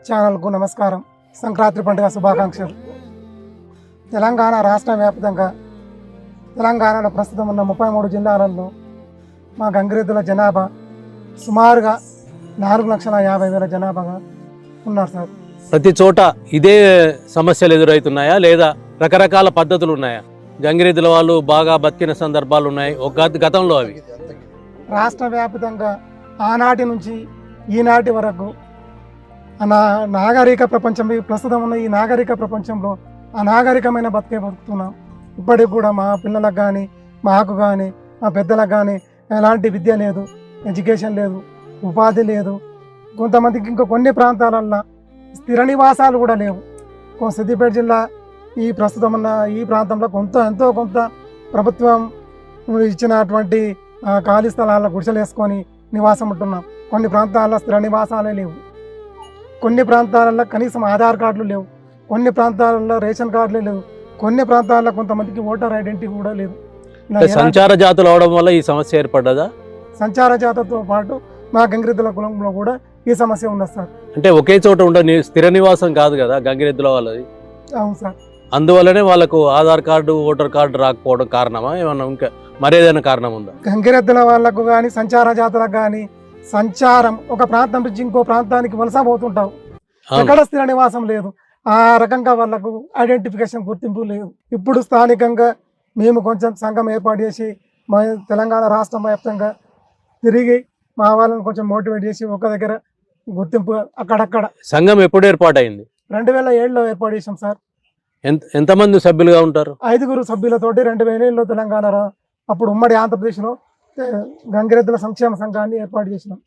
ఛానల్కు నమస్కారం. సంక్రాంతి పండుగ శుభాకాంక్షలు. తెలంగాణ రాష్ట్ర వ్యాప్తంగా తెలంగాణలో ప్రస్తుతం ఉన్న 33 జిల్లాలలో మా గంగిరెద్దుల జనాభా సుమారుగా 4,50,000 జనాభాగా ఉన్నారు సార్. ప్రతి చోట ఇదే సమస్యలు ఎదురవుతున్నాయా లేదా రకరకాల పద్ధతులు ఉన్నాయా? గంగిరెద్దుల వాళ్ళు బాగా బతికిన సందర్భాలు ఉన్నాయి గతంలో. అవి రాష్ట్ర వ్యాప్తంగా ఆనాటి నుంచి ఈనాటి వరకు నాగరిక ప్రపంచం, ప్రస్తుతం ఉన్న ఈ నాగరిక ప్రపంచంలో అనాగరికమైన బతుకుతున్నాం. ఇప్పటికి కూడా మా పిల్లలకు కానీ, మాకు కానీ, మా పెద్దలకు కానీ ఎలాంటి విద్య లేదు, ఎడ్యుకేషన్ లేదు, ఉపాధి లేదు. కొంతమందికి ఇంకా కొన్ని ప్రాంతాలల్లో స్థిర నివాసాలు కూడా లేవు. సిద్దిపేట జిల్లా ఈ ప్రస్తుతం ఉన్న ఈ ప్రాంతంలో ఎంతో కొంత ప్రభుత్వం ఇచ్చినటువంటి ఖాళీ స్థలాల్లో గుడిసెలు వేసుకొని నివాసం ఉంటున్నాం. కొన్ని ప్రాంతాల్లో స్థిర నివాసాలే లేవు. కొన్ని ప్రాంతాలలో కనీసం ఆధార్ కార్డులు లేవు. కొన్ని ప్రాంతాలలో రేషన్ కార్డులు లేవు. కొన్ని ప్రాంతాల్లో కొంతమందికి ఓటర్ ఐడెంటిటీ కూడా లేదు. సంచార జాతులు అవడం వల్ల ఈ సమస్య ఏర్పడ్డదా? సంచార జాతతో పాటు మా గంగిరెద్దుల కులంలో కూడా ఈ సమస్య ఉన్నది సార్. అంటే ఒకే చోట ఉండే స్థిర నివాసం కాదు కదా గంగిరెద్దుల వాళ్ళది. అవును సార్. అందువల్లనే వాళ్ళకు ఆధార్ కార్డు, ఓటర్ కార్డు రాకపోవడం కారణమా? ఏమన్నా ఇంకా మరేదైనా కారణం ఉందా? గంగిరెద్దుల వాళ్ళకు కానీ, సంచార జాతులకు కానీ సంచారం ఒక ప్రాంతం నుంచి ఇంకో ప్రాంతానికి వలస పోతుంటావు. ఎక్కడ స్థిర నివాసం లేదు. ఆ రకంగా వాళ్ళకు ఐడెంటిఫికేషన్, గుర్తింపు లేదు. ఇప్పుడు స్థానికంగా మేము కొంచెం సంఘం ఏర్పాటు చేసి మా తెలంగాణ రాష్ట్రం వ్యాప్తంగా తిరిగి మా వాళ్ళని కొంచెం మోటివేట్ చేసి ఒక దగ్గర గుర్తింపు అక్కడక్కడ. సంఘం ఎప్పుడు ఏర్పాటైంది? 2007లో ఏర్పాటు చేసాం సార్. ఎంతమంది సభ్యులుగా ఉంటారు? 5 సభ్యులతోటి 2007లో తెలంగాణ అప్పుడు ఉమ్మడి ఆంధ్రప్రదేశ్లో గంగిరెద్దుల సంక్షేమ సంఘాన్ని ఏర్పాటు చేసినాం.